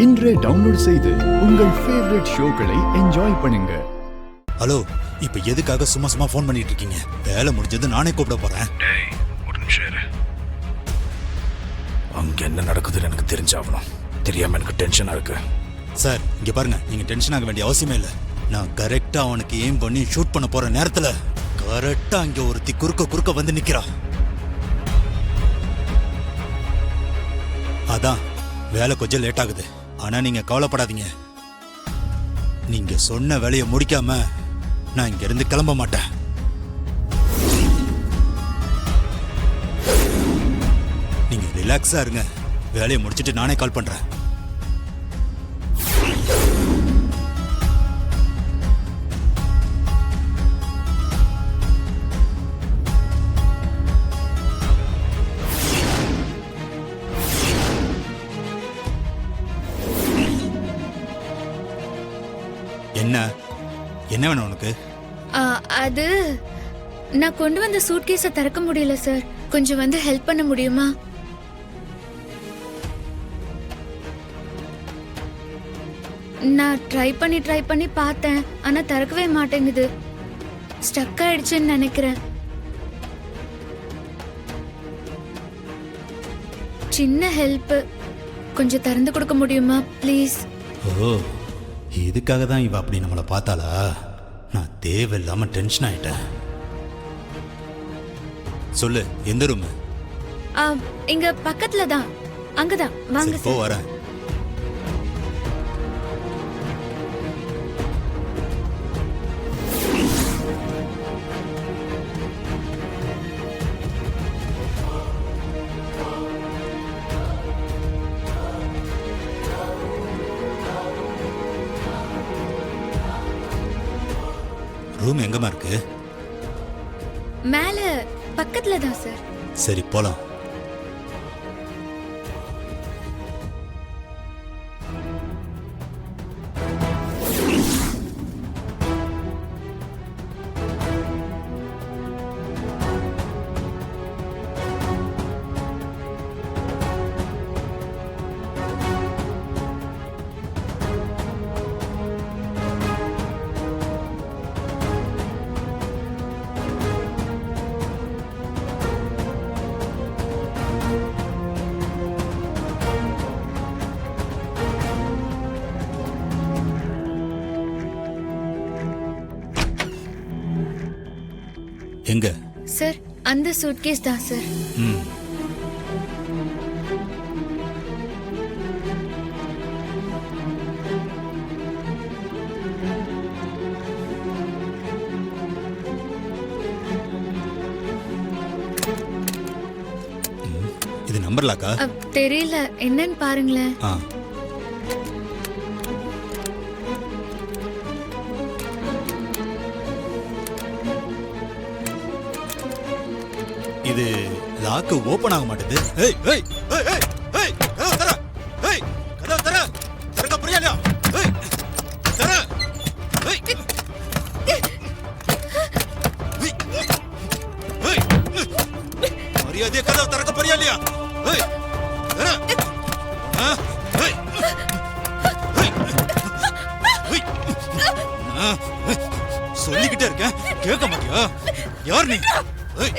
இன்றே டவுன்லோட் செய்து உங்கள் ஃபேவரட் ஷோக்களை என்ஜாய் பண்ணுங்க. ஹலோ, இப்ப எதுக்காக சும்மா சும்மா ஃபோன் பண்ணிட்டு இருக்கீங்க? வேலை முடிஞ்சது நானே கூப்பிட போறேன். டேய், ஒரு நிமிஷம் இரு. அங்க என்ன நடக்குதுன்னு எனக்கு தெரிஞ்சாகணும். தெரியாம எனக்கு டென்ஷனா இருக்கு. சார், இங்க பாருங்க, நீங்க டென்ஷன் ஆக வேண்டிய அவசியமே இல்லை. நான் கரெக்டா அவனுக்கு எய்ம் பண்ணி ஷூட் பண்ண போற நேரத்துல கரெக்டா அங்க ஒருத்தி குறுக்க வந்து நிக்கிறா. அதான் வேலை கொஞ்சம் லேட் ஆகுது. ஆனா நீங்க கவலைப்படாதீங்க. நீங்க சொன்ன வேலையை முடிக்காம நான் இங்க இருந்து கிளம்ப மாட்டேன். நீங்க ரிலாக்ஸா இருங்க. வேலையை முடிச்சிட்டு நானே கால் பண்றேன். என்ன வேணும் உனக்கு? அது நான் கொண்டு வந்த சூட்கேஸை திறக்க முடியல சார். கொஞ்சம் வந்து ஹெல்ப் பண்ண முடியுமா? நான் ட்ரை பண்ணி பார்த்தேன். ஆனா திறக்கவே மாட்டேங்குது. ஸ்டக் ஆயிடுச்சுன்னு நினைக்கிறேன். சின்ன ஹெல்ப் கொஞ்சம் திறந்து கொடுக்க முடியுமா ப்ளீஸ்? ஓ, இதுக்காக தான் இவ அப்படி நம்மளை பார்த்தாளா? நான் தேவையில்லாம டென்ஷன் ஆயிட்டேன். சொல்லு, எந்த ரூம்? இங்க பக்கத்துல தான். அங்கதான் வாங்க. போ, வரேன். ரூம் எங்கம்மா இருக்கு? மேல பக்கத்துல தான் சார். சரி, போலாம். எங்க சார்? அந்த சூட்கேஸ் தான் சார். இது நம்பர் லாக்கா? தெரியல, என்னன்னு பாருங்களேன். இது லாக் ஓபன் ஆக மாட்டேது. ஏய் ஏய் ஏய் ஏய் ஏய், கதவு தர. ஏய், கதவு தர. திறக்க புரியலையா? ஏய், தர. ஏய். ஏய். மரியாதையா கதவு திறக்க புரியலையா? ஏய், தர. ஏய். ஏய். சொல்லிக்கிட்டே இருக்கேன், கேட்க மாட்டியா? யார் நீ? ஏய்.